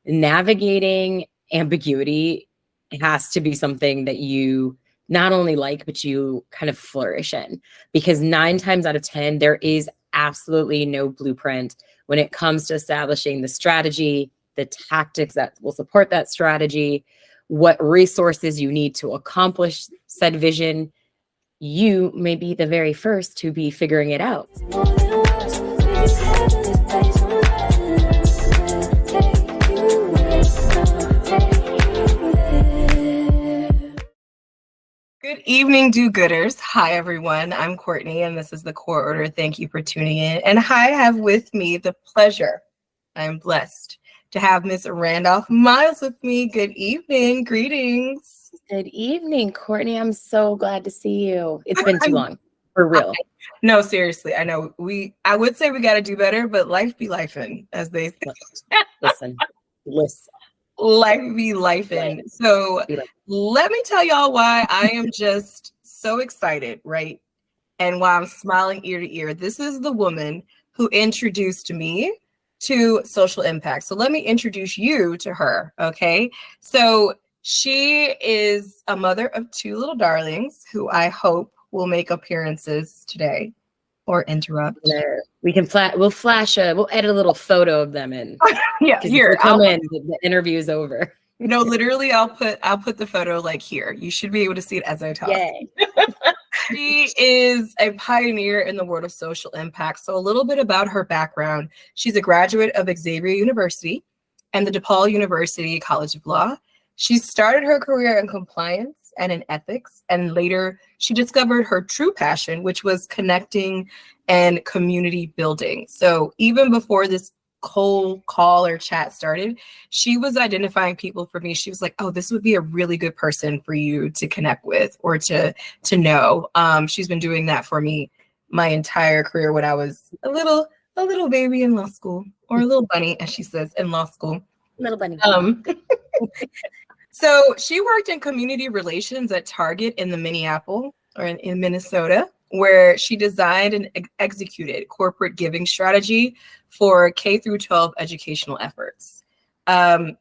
navigating ambiguity has to be something that you not only like, but you kind of flourish in, because 9 times out of 10, there is absolutely no blueprint when it comes to establishing the strategy, the tactics that will support that strategy, what resources you need to accomplish said vision. You may be the very first to be figuring it out. Good evening, do-gooders. Hi, everyone. I'm Courtney, and this is The Core Order. Thank you for tuning in. And I have with me the pleasure, I'm blessed, to have Miss Randolph Miles with me. Good evening. Greetings. Good evening, Courtney. I'm so glad to see you. It's been too long, for real. No, seriously. I know I would say we got to do better, but life be lifing, as they say. Listen. Life be lifing. So let me tell y'all why I am just so excited, right? And why I'm smiling ear to ear. This is the woman who introduced me to social impact. So let me introduce you to her, okay? So she is a mother of 2 little darlings who I hope will make appearances today or interrupt. We'll edit a little photo of them in. Yeah, here. The interview is over. No, literally, I'll put the photo like here. You should be able to see it as I talk. Yay. She is a pioneer in the world of social impact. So a little bit about her background. She's a graduate of Xavier University and the DePaul University College of Law. She started her career in compliance and in ethics, and later she discovered her true passion, which was connecting and community building. So even before this cold call or chat started, she was identifying people for me. She was like, oh, this would be a really good person for you to connect with or to know. She's been doing that for me my entire career when I was a little baby in law school, or a little bunny, as she says, in law school. Little bunny. So she worked in community relations at Target in in Minnesota, where she designed and executed corporate giving strategy for K-12 educational efforts.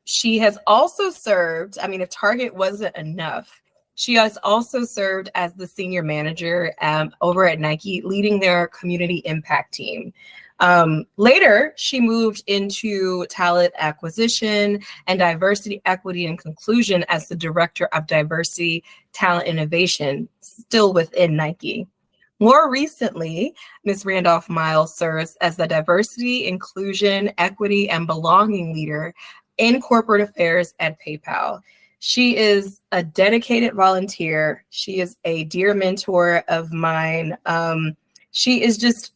She has also served, if Target wasn't enough, she has also served as the senior manager over at Nike, leading their community impact team. Later, she moved into talent acquisition and diversity, equity, and inclusion as the director of diversity, talent innovation, still within Nike. More recently, Ms. Randolph Miles serves as the diversity, inclusion, equity, and belonging leader in corporate affairs at PayPal. She is a dedicated volunteer. She is a dear mentor of mine. She is just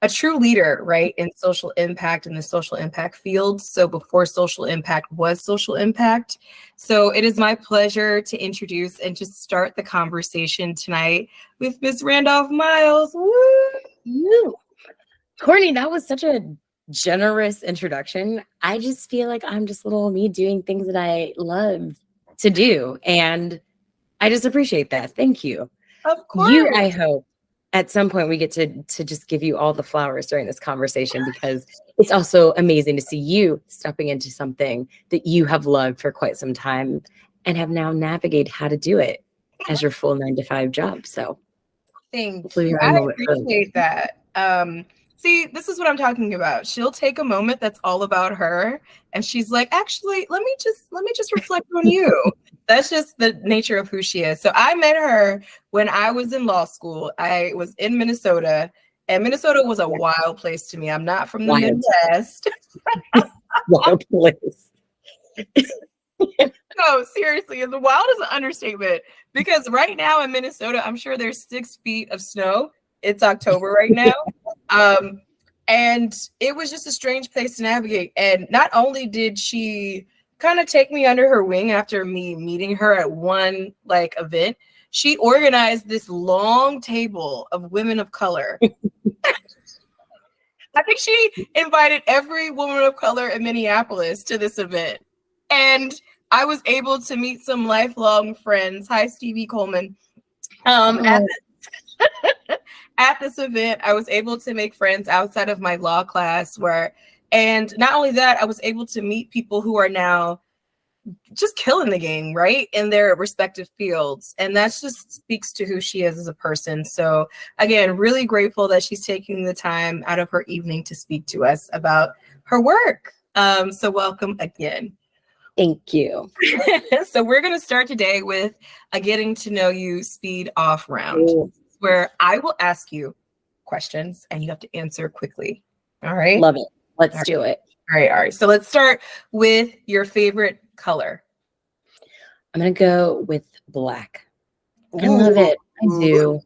a true leader, right, in social impact, in the social impact field. So before social impact was social impact. So it is my pleasure to introduce and just start the conversation tonight with Ms. Randolph Miles. Woo! Courtney, that was such a generous introduction. I just feel like I'm just little me doing things that I love to do. And I just appreciate that. Thank you. Of course. I hope at some point we get to just give you all the flowers during this conversation, because it's also amazing to see you stepping into something that you have loved for quite some time and have now navigated how to do it as your full 9-to-5 job. So thank you. I appreciate that. See, this is what I'm talking about. She'll take a moment that's all about her, and she's like, actually, let me just reflect on you. That's just the nature of who she is. So I met her when I was in law school. I was in Minnesota, and Minnesota was a wild place to me. I'm not from the Midwest. Wild place. No, seriously, as wild as an understatement. Because right now in Minnesota, I'm sure there's 6 feet of snow. It's October right now. And it was just a strange place to navigate. And not only did she kind of take me under her wing after me meeting her at one event, she organized this long table of women of color. I think she invited every woman of color in Minneapolis to this event. And I was able to meet some lifelong friends. Hi, Stevie Coleman. At this event, I was able to make friends outside of my law class And not only that, I was able to meet people who are now just killing the game, right, in their respective fields. And that just speaks to who she is as a person. So again, really grateful that she's taking the time out of her evening to speak to us about her work. So welcome again. Thank you. So we're going to start today with a getting to know you speed off round, where I will ask you questions and you have to answer quickly. All right. Love it. Let's do it. All right. So let's start with your favorite color. I'm going to go with black. I love it. I do.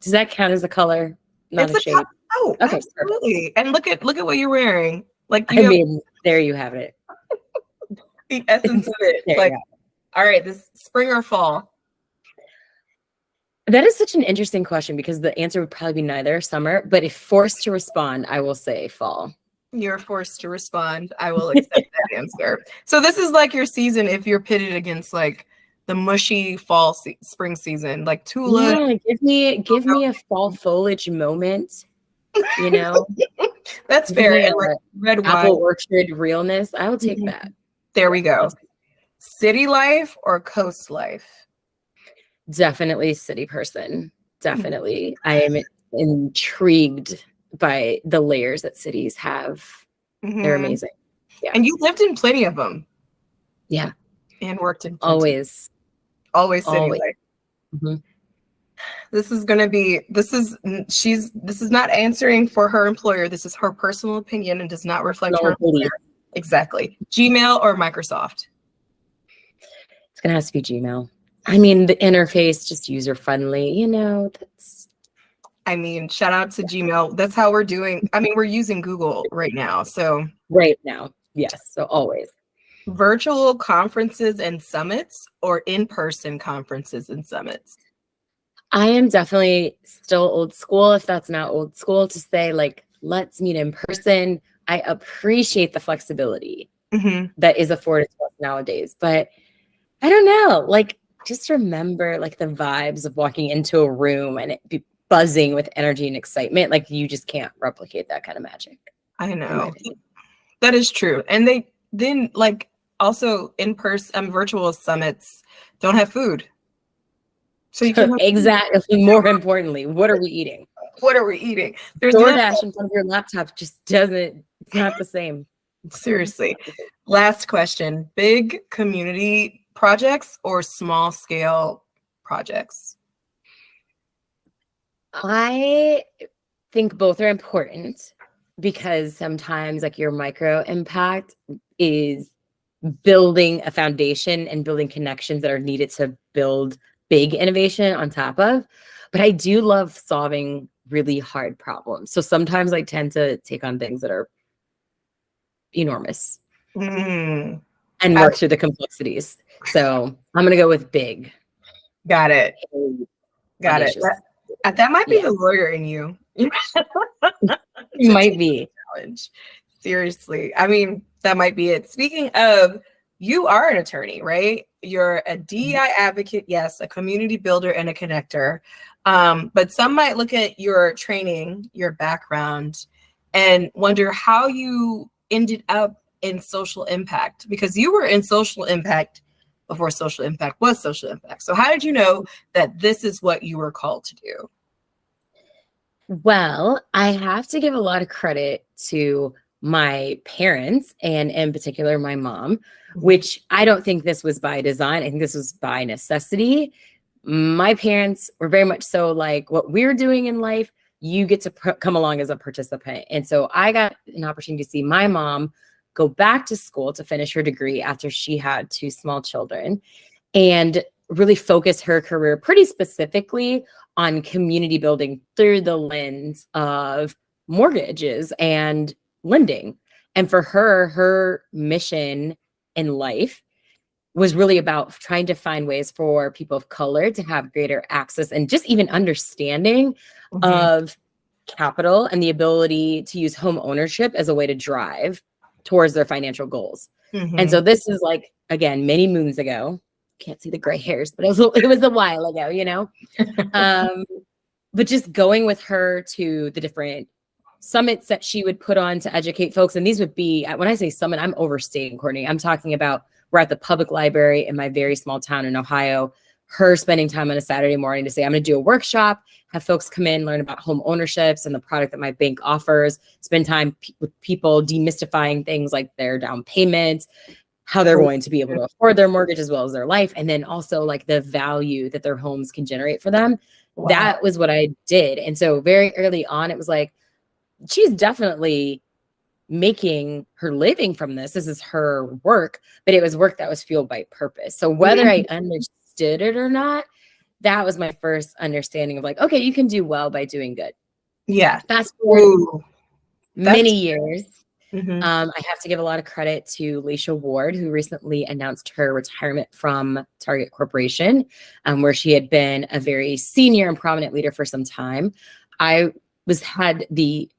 Does that count as a color? Not a shade. Oh, okay, absolutely. Perfect. And look at what you're wearing. Like, there you have it. The essence of it. Like, all right, this spring or fall? That is such an interesting question because the answer would probably be neither. Summer, but if forced to respond, I will say fall. You're forced to respond. I will accept that answer. So this is like your season if you're pitted against like the mushy fall spring season, like tulip. Yeah, give me a fall foliage moment. You know, that's fair. And like red apple wine. orchard realness. I will take that. There we go. City life or coast life? Definitely city person. Definitely. I am intrigued by the layers that cities have. They're amazing. Yeah. And you lived in plenty of them. Yeah. And worked in plenty. Always city life. This is not answering for her employer. This is her personal opinion and does not reflect her employer. Exactly. Gmail or Microsoft? It's going to have to be Gmail. I mean, the interface, just user friendly, you know, shout out to Gmail. That's how we're doing. We're using Google right now. So right now. Yes. So always. Virtual conferences and summits or in-person conferences and summits? I am definitely still old school, if that's not old school, to say like, let's meet in person. I appreciate the flexibility that is afforded to us nowadays, but I don't know, like, just remember like the vibes of walking into a room and it be buzzing with energy and excitement. Like you just can't replicate that kind of magic. I know. That is true. And they then like also in-person virtual summits don't have food. So you can exactly. More importantly, what are we eating? What are we eating? There's DoorDash in front of your laptop just doesn't, it's not the same. Seriously. Last question. Big community projects or small scale projects? I think both are important because sometimes like your micro impact is building a foundation and building connections that are needed to build big innovation on top of. But I do love solving really hard problems. So sometimes I tend to take on things that are enormous and work through the complexities. So I'm going to go with big. Got it. Got it. That might be the lawyer in you. It might be. Challenge. Seriously. That might be it. Speaking of, you are an attorney, right? You're a DEI advocate, yes, a community builder and a connector. But some might look at your training, your background, and wonder how you ended up in social impact, because you were in social impact before social impact was social impact. So how did you know that this is what you were called to do? Well, I have to give a lot of credit to my parents and in particular my mom, which I don't think this was by design. I think this was by necessity. My parents were very much so like, what we're doing in life, you get to come along as a participant. And so I got an opportunity to see my mom go back to school to finish her degree after she had 2 small children and really focus her career pretty specifically on community building through the lens of mortgages and lending. And for her, her mission in life was really about trying to find ways for people of color to have greater access and just even understanding of capital and the ability to use home ownership as a way to drive towards their financial goals. And so this is like, again, many moons ago. Can't see the gray hairs, but it was a while ago, you know? But just going with her to the different summits that she would put on to educate folks. And these would be, when I say summit, I'm overstating, Courtney. I'm talking about, we're at the public library in my very small town in Ohio, her spending time on a Saturday morning to say, I'm going to do a workshop, have folks come in, learn about home ownerships and the product that my bank offers, spend time with people demystifying things like their down payments, how they're going to be able to afford their mortgage as well as their life. And then also like the value that their homes can generate for them. Wow. That was what I did. And so very early on, it was like, she's definitely making her living from this. This is her work, but it was work that was fueled by purpose. So whether I understood it or not, that was my first understanding of like, okay, you can do well by doing good. Yeah. Fast forward many years. I have to give a lot of credit to Leisha Ward, who recently announced her retirement from Target Corporation, where she had been a very senior and prominent leader for some time. I had the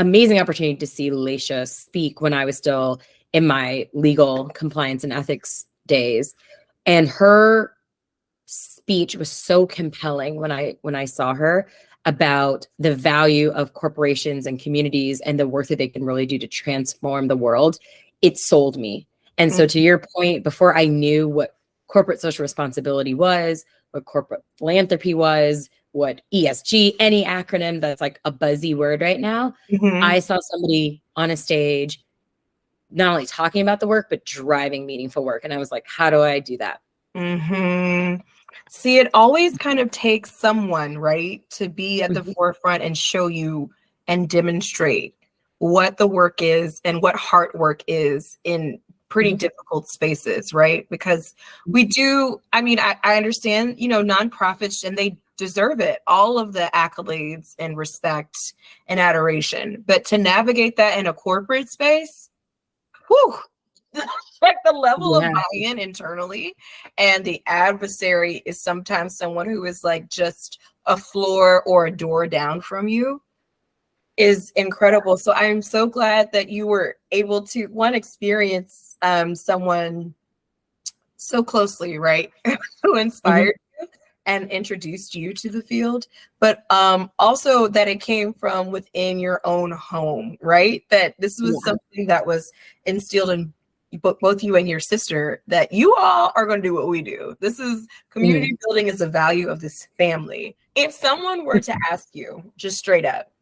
amazing opportunity to see Leisha speak when I was still in my legal compliance and ethics days. And her speech was so compelling when I saw her about the value of corporations and communities and the work that they can really do to transform the world. It sold me. And so to your point, before I knew what corporate social responsibility was, what corporate philanthropy was, what ESG, any acronym that's like a buzzy word right now, I saw somebody on a stage, not only talking about the work, but driving meaningful work. And I was like, how do I do that? See, it always kind of takes someone, right, to be at the forefront and show you and demonstrate what the work is and what hard work is in pretty difficult spaces, right? Because we do, I mean, I understand, you know, nonprofits, and they deserve it, all of the accolades and respect and adoration. But to navigate that in a corporate space, whew, like the level of buy-in internally, and the adversary is sometimes someone who is like just a floor or a door down from you, is incredible. So I'm so glad that you were able to experience someone so closely, right, who inspired you and introduced you to the field, but also that it came from within your own home, right? That this was something that was instilled in both you and your sister, that you all are going to do what we do. This is community building is a value of this family. If someone were to ask you just straight up,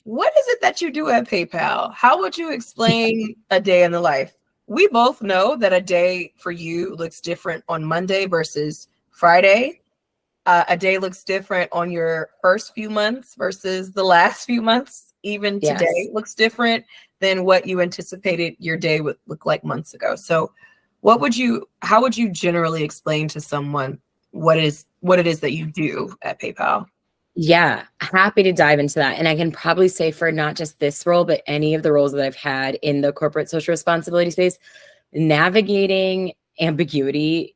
what is it that you do at PayPal? How would you explain a day in the life? We both know that a day for you looks different on Monday versus Friday. A day looks different on your first few months versus the last few months. Even today looks different than what you anticipated your day would look like months ago. So how would you generally explain to someone what it is that you do at PayPal? Yeah, happy to dive into that. And I can probably say for not just this role, but any of the roles that I've had in the corporate social responsibility space, navigating ambiguity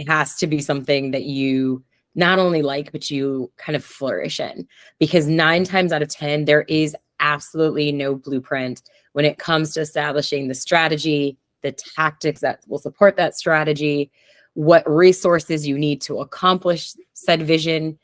has to be something that you not only like, but you kind of flourish in, because 9 times out of 10, there is absolutely no blueprint when it comes to establishing the strategy, the tactics that will support that strategy, what resources you need to accomplish said vision.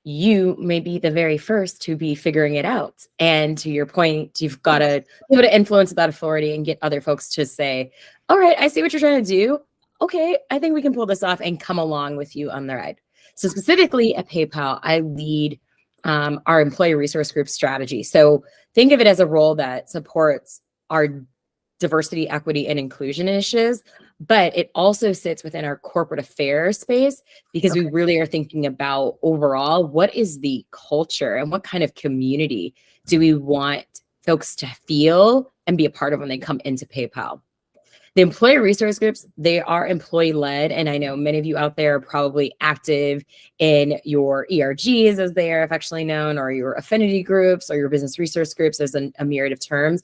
You may be the very first to be figuring it out. And to your point, you've got to be able to influence that authority and get other folks to say, all right, I see what you're trying to do. Okay, I think we can pull this off, and come along with you on the ride. So specifically at PayPal, I lead our employee resource group strategy. So think of it as a role that supports our diversity, equity, and inclusion initiatives, but it also sits within our corporate affairs space, because we really are thinking about overall, what is the culture and what kind of community do we want folks to feel and be a part of when they come into PayPal. The employee resource groups, they are employee led. And I know many of you out there are probably active in your ERGs, as they are affectionately known, or your affinity groups or your business resource groups. There's a myriad of terms.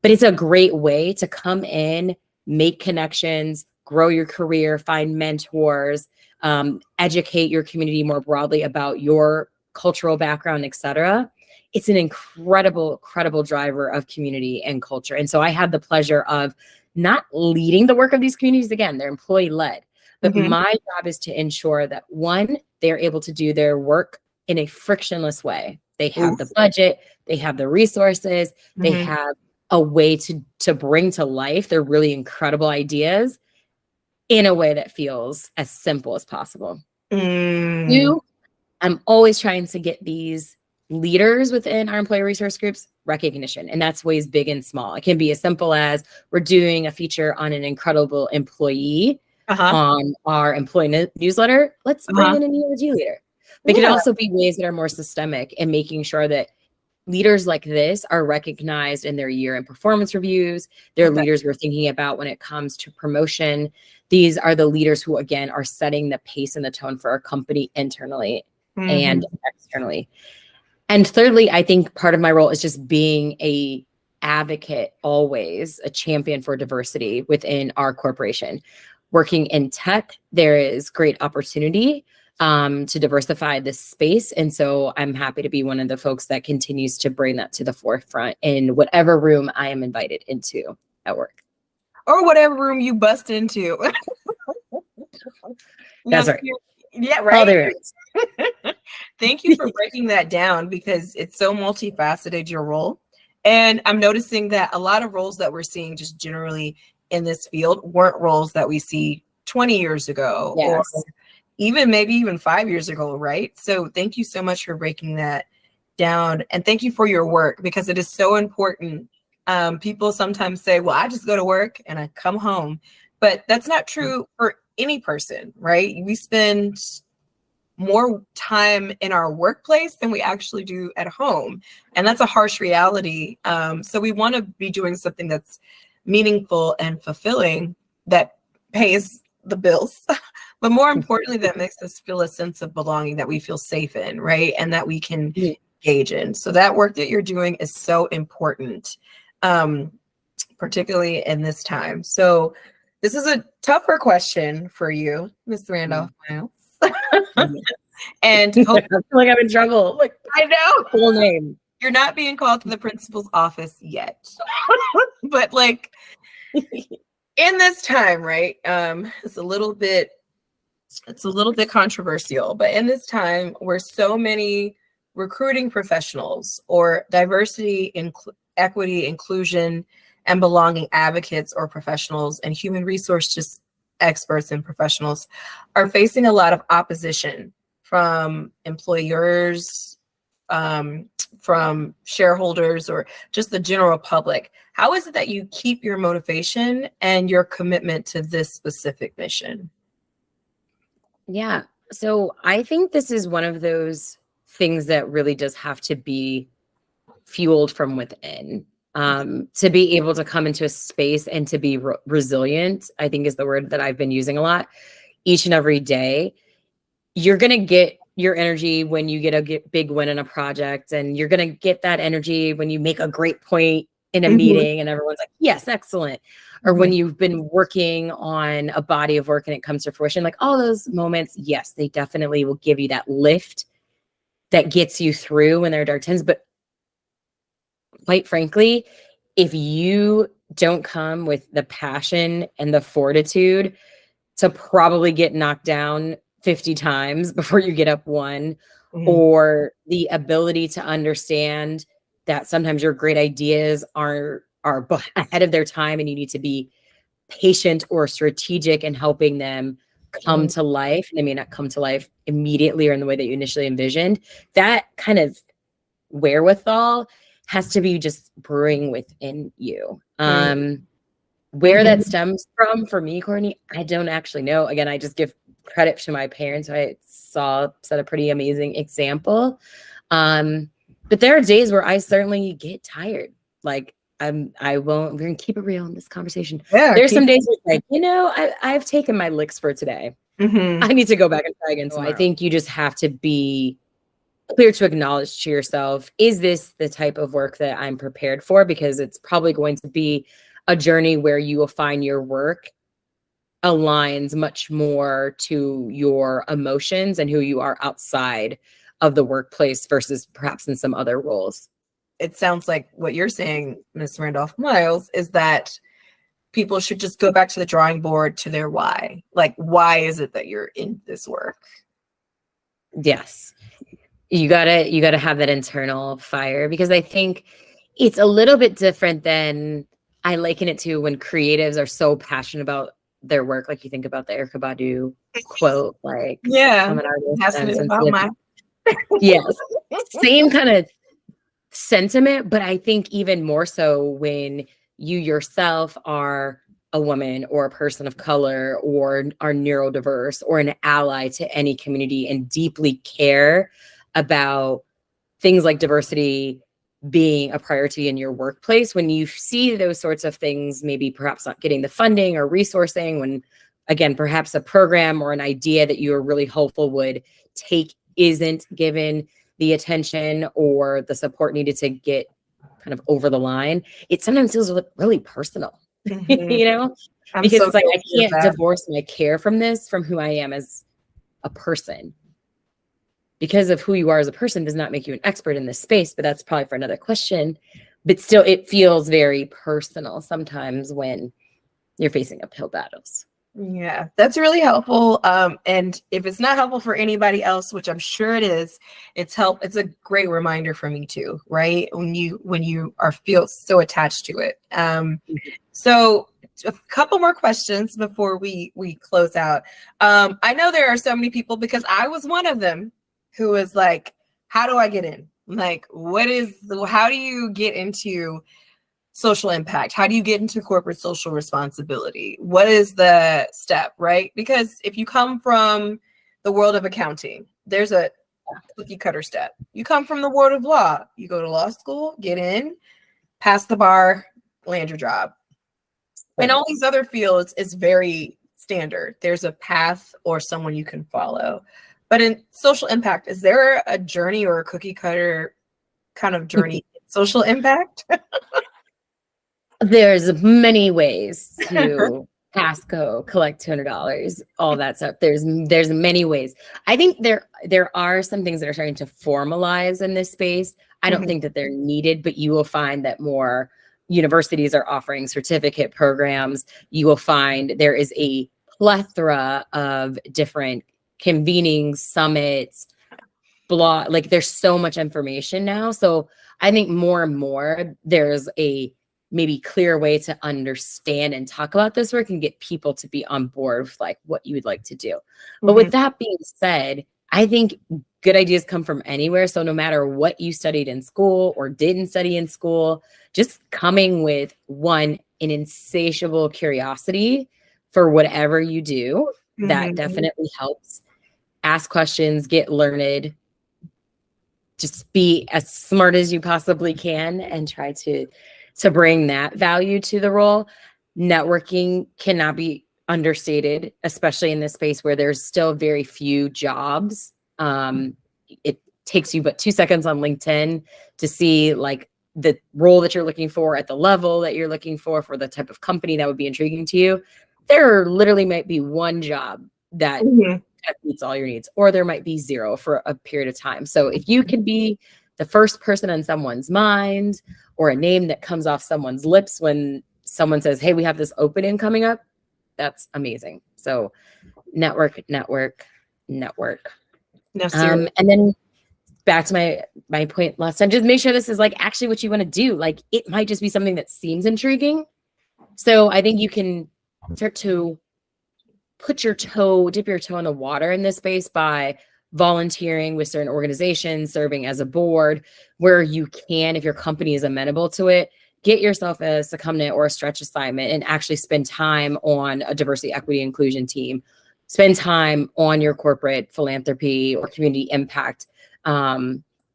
But it's a great way to come in, make connections, grow your career, find mentors, educate your community more broadly about your cultural background, et cetera. It's an incredible driver of community and culture. And so I had the pleasure of not leading the work of these communities. Again, they're employee led, but my job is to ensure that, one, they're able to do their work in a frictionless way. They have Oof. the budget, they have the resources, they Mhm. have a way to bring to life their really incredible ideas in a way that feels as simple as possible. Mm. Two, I'm always trying to get these leaders within our employee resource groups recognition, and that's ways big and small. It can be as simple as we're doing a feature on an incredible employee Uh-huh. on our employee newsletter. Let's bring Uh-huh. in an ERG leader. But it can Yeah. also be ways that are more systemic and making sure that leaders like this are recognized in their year-end performance reviews. They're Okay. leaders we're thinking about when it comes to promotion. These are the leaders who, again, are setting the pace and the tone for our company internally and Mhm. externally. And thirdly, I think part of my role is just being a advocate, always a champion for diversity within our corporation. Working in tech, there is great opportunity to diversify this space. And so I'm happy to be one of the folks that continues to bring that to the forefront in whatever room I am invited into at work. Or whatever room you bust into. No, That's right. yeah, All right. there is. Thank you for breaking that down because it's so multifaceted, your role. And I'm noticing that a lot of roles that we're seeing just generally in this field weren't roles that we see 20 years ago or Yes. maybe even 5 years ago, right? So thank you so much for breaking that down. And thank you for your work because it is so important. People sometimes say, well, I just go to work and I come home. But that's not true for any person, right? We spend more time in our workplace than we actually do at home. And that's a harsh reality. So we want to be doing something that's meaningful and fulfilling that pays the bills. But more importantly, that makes us feel a sense of belonging that we feel safe in, right? And that we can engage in. So that work that you're doing is so important, particularly in this time. So this is a tougher question for you, Ms. Randolph Miles. And I feel like I'm in trouble. Like, I know full name. you're not being called to the principal's office yet. But like in this time, right? It's a little bit controversial, but in this time where so many recruiting professionals or diversity, equity, inclusion, and belonging advocates or professionals and human resource just experts and professionals are facing a lot of opposition from employers, from shareholders, or just the general public. How is it that you keep your motivation and your commitment to this specific mission? Yeah. So I think this is one of those things that really does have to be fueled from within. To be able to come into a space and to be resilient, I think is the word that I've been using a lot each and every day. You're going to get your energy when you get a big win in a project, and you're going to get that energy when you make a great point in a Mhm. meeting and everyone's like, yes, excellent. Or Mhm. when you've been working on a body of work and it comes to fruition, like all those moments, yes, they definitely will give you that lift that gets you through when there are dark times. But quite frankly, if you don't come with the passion and the fortitude to probably get knocked down 50 times before you get up one, Mhm. or the ability to understand that sometimes your great ideas are ahead of their time and you need to be patient or strategic in helping them come Mhm. to life. They may not come to life immediately or in the way that you initially envisioned. That kind of wherewithal has to be just brewing within you. Where that Mhm. stems from for me, Courtney, I don't actually know. Again, I just give credit to my parents who I saw set a pretty amazing example. But there are days where I certainly get tired. Like we're gonna keep it real in this conversation. Yeah. There's some days where it's like, I've taken my licks for today. Mhm. I need to go back and try again So tomorrow. I think you just have to be clear to acknowledge to yourself, is this the type of work that I'm prepared for? Because it's probably going to be a journey where you will find your work aligns much more to your emotions and who you are outside of the workplace versus perhaps in some other roles. It sounds like what you're saying, Ms. Randolph Miles, is that people should just go back to the drawing board to their why. Like, why is it that you're in this work? Yes. You gotta have that internal fire, because I think it's a little bit different than, I liken it to when creatives are so passionate about their work. Like you think about the Erykah Badu quote, like, Yeah, I'm an artist and passionate about sensitive. my. Yes, same kind of sentiment, but I think even more so when you yourself are a woman or a person of color or are neurodiverse or an ally to any community and deeply care about things like diversity being a priority in your workplace. When you see those sorts of things, maybe perhaps not getting the funding or resourcing, when again, perhaps a program or an idea that you are really hopeful would take isn't given the attention or the support needed to get kind of over the line, it sometimes feels really personal, Mhm. I'm because so it's like, I guilty of can't that. divorce my care from this, from who I am as a person. Because of who you are as a person does not make you an expert in this space, but that's probably for another question. But still, it feels very personal sometimes when you're facing uphill battles. Yeah, that's really helpful. And if it's not helpful for anybody else, which I'm sure it is, it's a great reminder for me too, right? When you are feel so attached to it. So a couple more questions before we close out. I know there are so many people, because I was one of them, who was like, how do I get in? Like, how do you get into social impact? How do you get into corporate social responsibility? What is the step, right? Because if you come from the world of accounting, there's a cookie cutter step. You come from the world of law, you go to law school, get in, pass the bar, land your job. In all these other fields, it's very standard. There's a path or someone you can follow. But in social impact, is there a journey or a cookie cutter kind of journey in social impact? There's many ways to pass go, collect $200, all that stuff. There's many ways. I think there are some things that are starting to formalize in this space. I don't Mhm. think that they're needed, but you will find that more universities are offering certificate programs. You will find there is a plethora of different convenings, summits, blog. Like, there's so much information now. So I think more and more there's a maybe clear way to understand and talk about this work and get people to be on board with like what you would like to do. But Mhm. with that being said, I think good ideas come from anywhere. So no matter what you studied in school or didn't study in school, just coming with an insatiable curiosity for whatever you do, that Mhm. definitely helps. Ask questions, get learned, just be as smart as you possibly can and try to bring that value to the role. Networking cannot be understated, especially in this space where there's still very few jobs. It takes you but 2 seconds on LinkedIn to see like the role that you're looking for at the level that you're looking for the type of company that would be intriguing to you. There literally might be one job that Mhm. meets all your needs, or there might be zero for a period of time. So if you can be the first person on someone's mind or a name that comes off someone's lips when someone says, hey, we have this opening coming up, that's amazing. So network, network, network. No, seriously. And then back to my point last time, just make sure this is like actually what you want to do. Like, it might just be something that seems intriguing. So I think you can start to dip your toe in the water in this space by volunteering with certain organizations, serving as a board where you can, if your company is amenable to it, get yourself a secondment or a stretch assignment and actually spend time on a diversity, equity, inclusion team. Spend time on your corporate philanthropy or community impact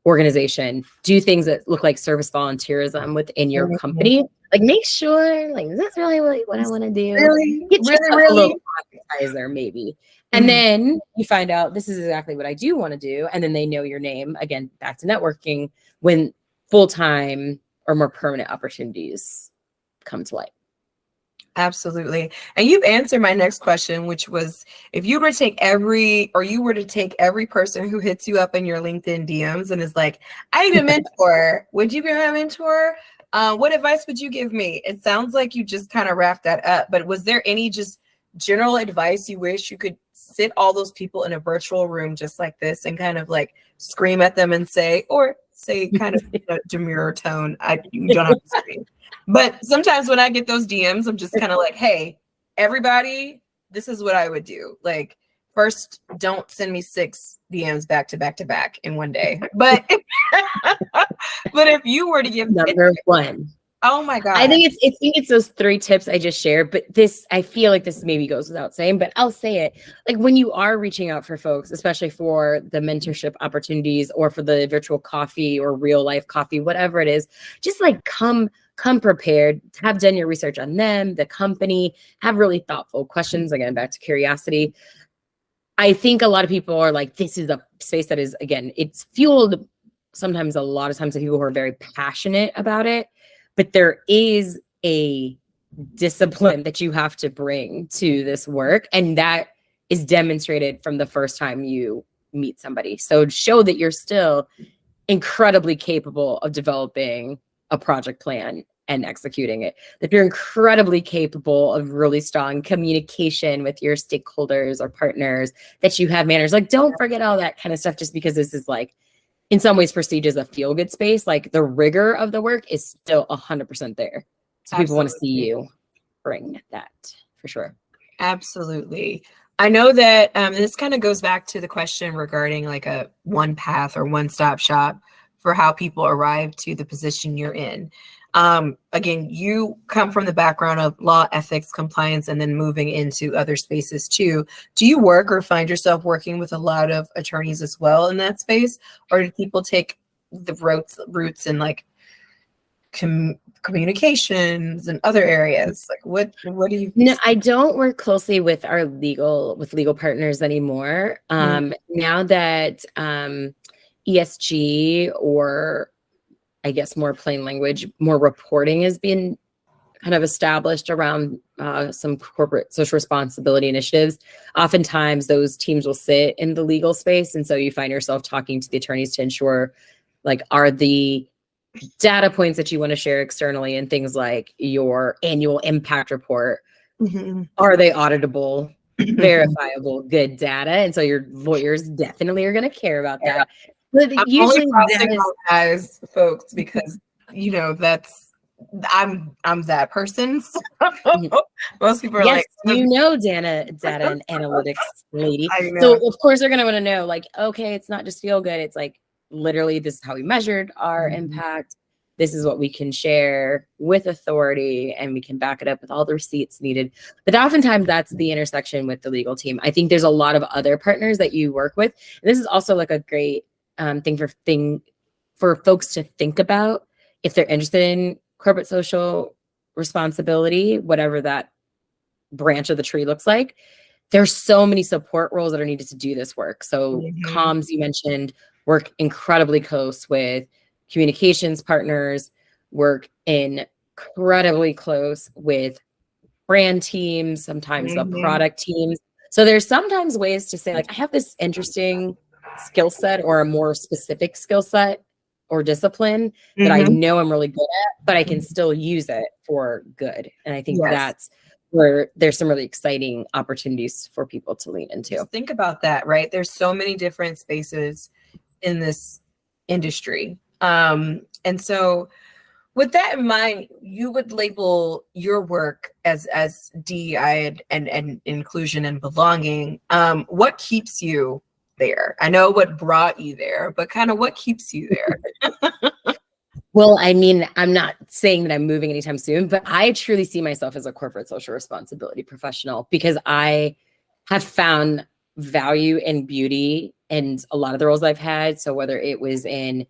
organization. Do things that look like service volunteerism within your Mhm. company. Like, make sure, like, is this really what I want to do? Really, Get really, yourself a really. little appetizer, maybe. And Mhm. then you find out this is exactly what I do want to do. And then they know your name. Again, back to networking, when full-time or more permanent opportunities come to light. Absolutely. And you've answered my next question, which was, if you were to take every person who hits you up in your LinkedIn DMs and is like, I need a mentor, would you be my mentor? What advice would you give me? It sounds like you just kind of wrapped that up, but was there any just general advice you wish you could sit all those people in a virtual room just like this and kind of like scream at them and say, or say kind of in a demure tone, you don't have to scream. But sometimes when I get those DMs, I'm just kind of like, hey, everybody, this is what I would do. Like, first, don't send me 6 DMs back to back to back in one day. But but if you were to give number one, oh my God. I think it's those 3 tips I just shared, but this, I feel like this maybe goes without saying, but I'll say it. Like when you are reaching out for folks, especially for the mentorship opportunities or for the virtual coffee or real life coffee, whatever it is, just like come prepared, have done your research on them, the company, have really thoughtful questions. Again, back to curiosity. I think a lot of people are like, this is a space that is, again, it's fueled sometimes a lot of times by people who are very passionate about it, but there is a discipline that you have to bring to this work. And that is demonstrated from the first time you meet somebody. So show that you're still incredibly capable of developing a project plan and executing it, that you're incredibly capable of really strong communication with your stakeholders or partners, that you have manners. Like, don't forget all that kind of stuff just because this is like, in some ways perceived as a feel-good space. Like the rigor of the work is still 100% there. So people want to see you bring that for sure. Absolutely. I know that this kind of goes back to the question regarding like a one path or one-stop shop for how people arrive to the position you're in. Again, you come from the background of law, ethics, compliance, and then moving into other spaces too. Do you work or find yourself working with a lot of attorneys as well in that space? Or do people take the roots in like communications and other areas? Like what do you? No, I don't work closely with our legal partners anymore. Now that ESG, or I guess more plain language, more reporting has been kind of established around some corporate social responsibility initiatives. Oftentimes those teams will sit in the legal space. And so you find yourself talking to the attorneys to ensure, like, are the data points that you want to share externally and things like your annual impact report, are they auditable, verifiable, good data? And so your lawyers definitely are going to care about that. But I'm usually that is eyes, folks, because you know I'm that person. So most people are like, you know, data and analytics lady. I know. So of course they're going to want to know, like, okay, it's not just feel good. It's like, literally, this is how we measured our impact. This is what we can share with authority, and we can back it up with all the receipts needed. But oftentimes that's the intersection with the legal team. I think there's a lot of other partners that you work with. And this is also like a great thing for folks to think about if they're interested in corporate social responsibility, whatever that branch of the tree looks like. There's so many support roles that are needed to do this work. So comms, you mentioned, work incredibly close with communications partners, work incredibly close with brand teams, sometimes the product teams. So there's sometimes ways to say, like, I have this interesting skill set or a more specific skill set or discipline that I know I'm really good at, but I can still use it for good. And I think that's where there's some really exciting opportunities for people to lean into. Just think about that, right? There's so many different spaces in this industry. And so with that in mind, you would label your work as DEI and inclusion and belonging. What keeps you there? I know what brought you there, but kind of what keeps you there? Well, I mean, I'm not saying that I'm moving anytime soon, but I truly see myself as a corporate social responsibility professional because I have found value and beauty in a lot of the roles I've had. So whether it was in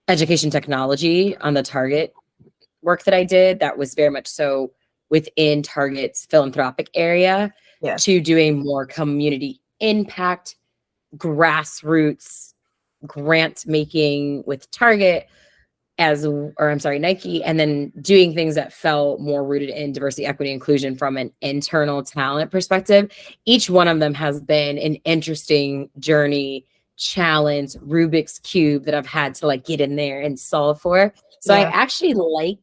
education technology on the Target work that I did, that was very much so within Target's philanthropic area, to doing more community impact, grassroots grant making with Target Nike, and then doing things that felt more rooted in diversity, equity, inclusion from an internal talent perspective. Each one of them has been an interesting journey, challenge, Rubik's Cube that I've had to like get in there and solve for. So I actually like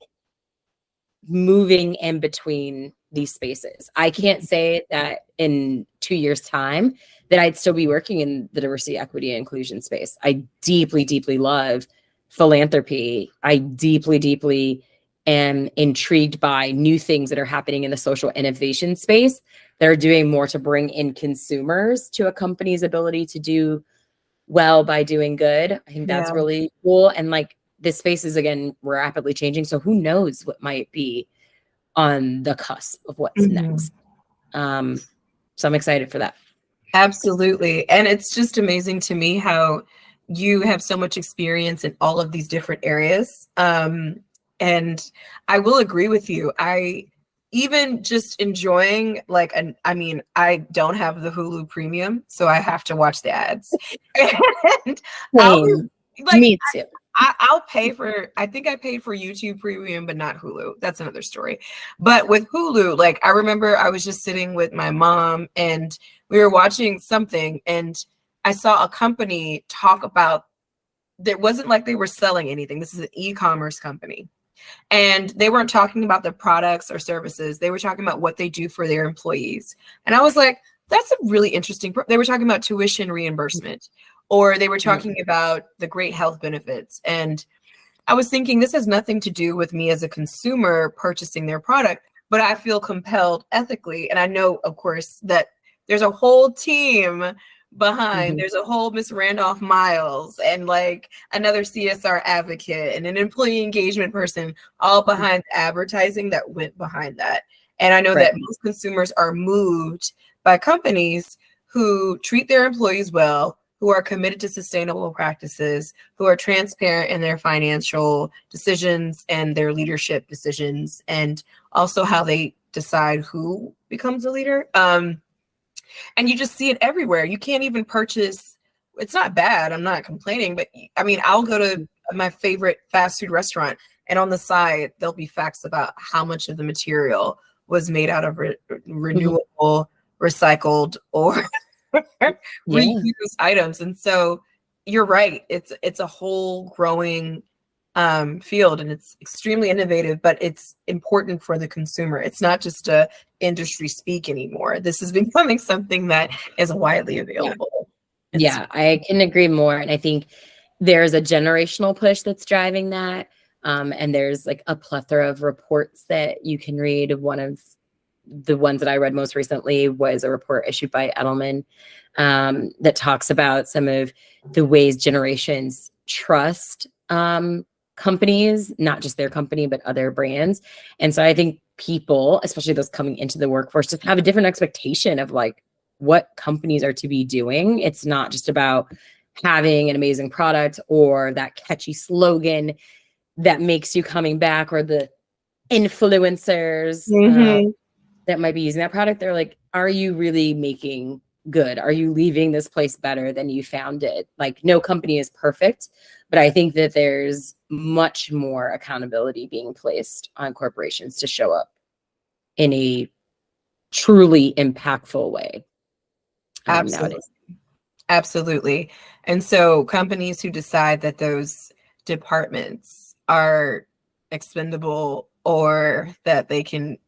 moving in between these spaces. I can't say that in 2 years' time that I'd still be working in the diversity, equity, and inclusion space. I deeply, deeply love philanthropy. I deeply, deeply am intrigued by new things that are happening in the social innovation space that are doing more to bring in consumers to a company's ability to do well by doing good. I think that's Yeah. really cool. And like this space is again rapidly changing. So who knows what might be on the cusp of what's next. So I'm excited for that. Absolutely. And it's just amazing to me how you have so much experience in all of these different areas. And I will agree with you. I even just enjoying like I mean, I don't have the Hulu premium, so I have to watch the ads. And I'll Same. like Me too. I'll pay for, I think I paid for YouTube Premium, but not Hulu. That's another story. But with Hulu, like I remember I was just sitting with my mom and we were watching something and I saw a company talk about, it wasn't like they were selling anything. This is an e-commerce company. And they weren't talking about the products or services. They were talking about what they do for their employees. And I was like, that's a really interesting, they were talking about tuition reimbursement, or they were talking about the great health benefits. And I was thinking, this has nothing to do with me as a consumer purchasing their product, but I feel compelled ethically. And I know, of course, that there's a whole team behind. There's a whole Miss Randolph Miles and like another CSR advocate and an employee engagement person, all behind the advertising that went behind that. And I know that most consumers are moved by companies who treat their employees well, who are committed to sustainable practices, who are transparent in their financial decisions and their leadership decisions, and also how they decide who becomes a leader. And you just see it everywhere. You can't even purchase, it's not bad, I'm not complaining, but I mean, I'll go to my favorite fast food restaurant and on the side, there'll be facts about how much of the material was made out of renewable, recycled, or reused items. And so you're right, it's a whole growing field and it's extremely innovative, but it's important for the consumer. It's not just a industry speak anymore. This is becoming something that is widely available. Yeah, I can agree more. And I think there's a generational push that's driving that. And there's like a plethora of reports that you can read. One of the ones that I read most recently was a report issued by Edelman that talks about some of the ways generations trust companies, not just their company, but other brands. And so I think people, especially those coming into the workforce, just have a different expectation of like what companies are to be doing. It's not just about having an amazing product or that catchy slogan that makes you coming back, or the influencers that might be using that product. They're like, are you really making good? Are you leaving this place better than you found it? Like, no company is perfect, but I think that there's much more accountability being placed on corporations to show up in a truly impactful way. Nowadays. Absolutely. And so companies who decide that those departments are expendable or that they can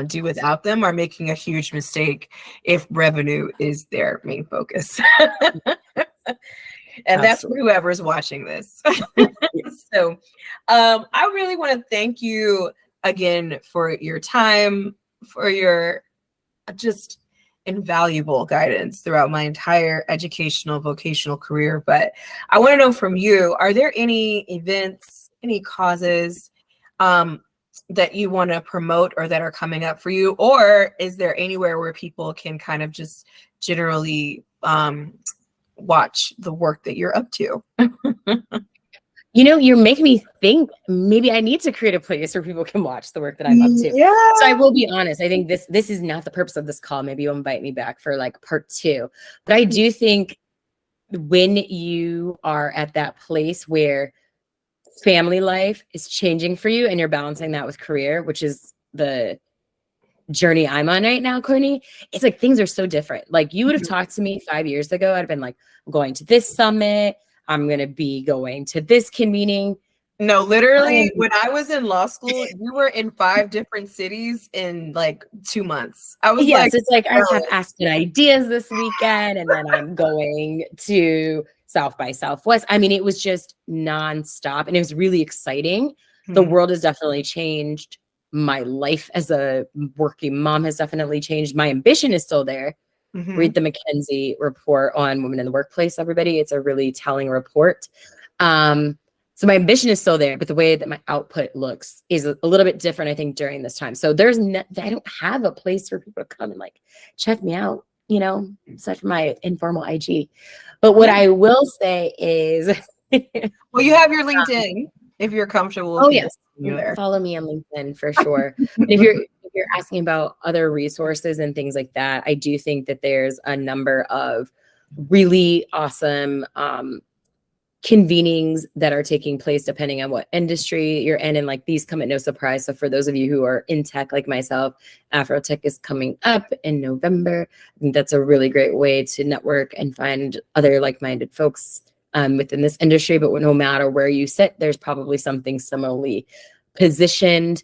do without them are making a huge mistake if revenue is their main focus. And that's for whoever's watching this. So I really want to thank you again for your time, for your just invaluable guidance throughout my entire educational vocational career. But I want to know from you, are there any events, any causes that you want to promote or that are coming up for you? Or is there anywhere where people can kind of just generally watch the work that you're up to? You know, you're making me think maybe I need to create a place where people can watch the work that I'm up to. Yeah. So I will be honest. I think this is not the purpose of this call. Maybe you'll invite me back for like part 2. But I do think when you are at that place where family life is changing for you and you're balancing that with career, which is the journey I'm on right now, Courtney, it's like things are so different. Like you would have talked to me 5 years ago, I'd have been like, I'm going to this summit, I'm going to be going to this convening. No, literally, when I was in law school, you were in 5 different cities in like 2 months. I was Yes, like, it's like I bro. have Aspen Ideas this weekend, and then I'm going to South by Southwest. I mean, it was just nonstop, and it was really exciting. The Mhm, world has definitely changed. My life as a working mom has definitely changed. My ambition is still there. mhm. Read the McKinsey report on women in the workplace, everybody. It's a really telling report. Um, so my ambition is still there, but the way that my output looks is a little bit different, I think, during this time. So I don't have a place for people to come and like check me out, aside from my informal IG. But what Yeah. I will say is, Well, you have your LinkedIn if you're comfortable with oh people yes, you there. follow me on LinkedIn for sure. But if you're asking about other resources and things like that, I do think that there's a number of really awesome convenings that are taking place depending on what industry you're in, and like these come at no surprise. So for those of you who are in tech like myself, Afrotech is coming up in November. I think that's a really great way to network and find other like-minded folks within this industry. But no matter where you sit, there's probably something similarly positioned.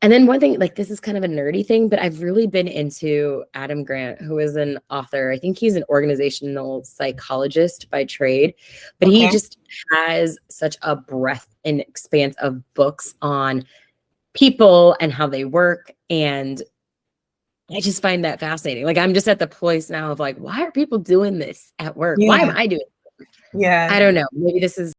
And then one thing, like this is kind of a nerdy thing, but I've really been into Adam Grant, who is an author. I think he's an organizational psychologist by trade, but he Okay. just has such a breadth and expanse of books on people and how they work. And I just find that fascinating. Like I'm just at the place now of like, why are people doing this at work? Why am Yeah. I doing it? Yeah. I don't know. Maybe this is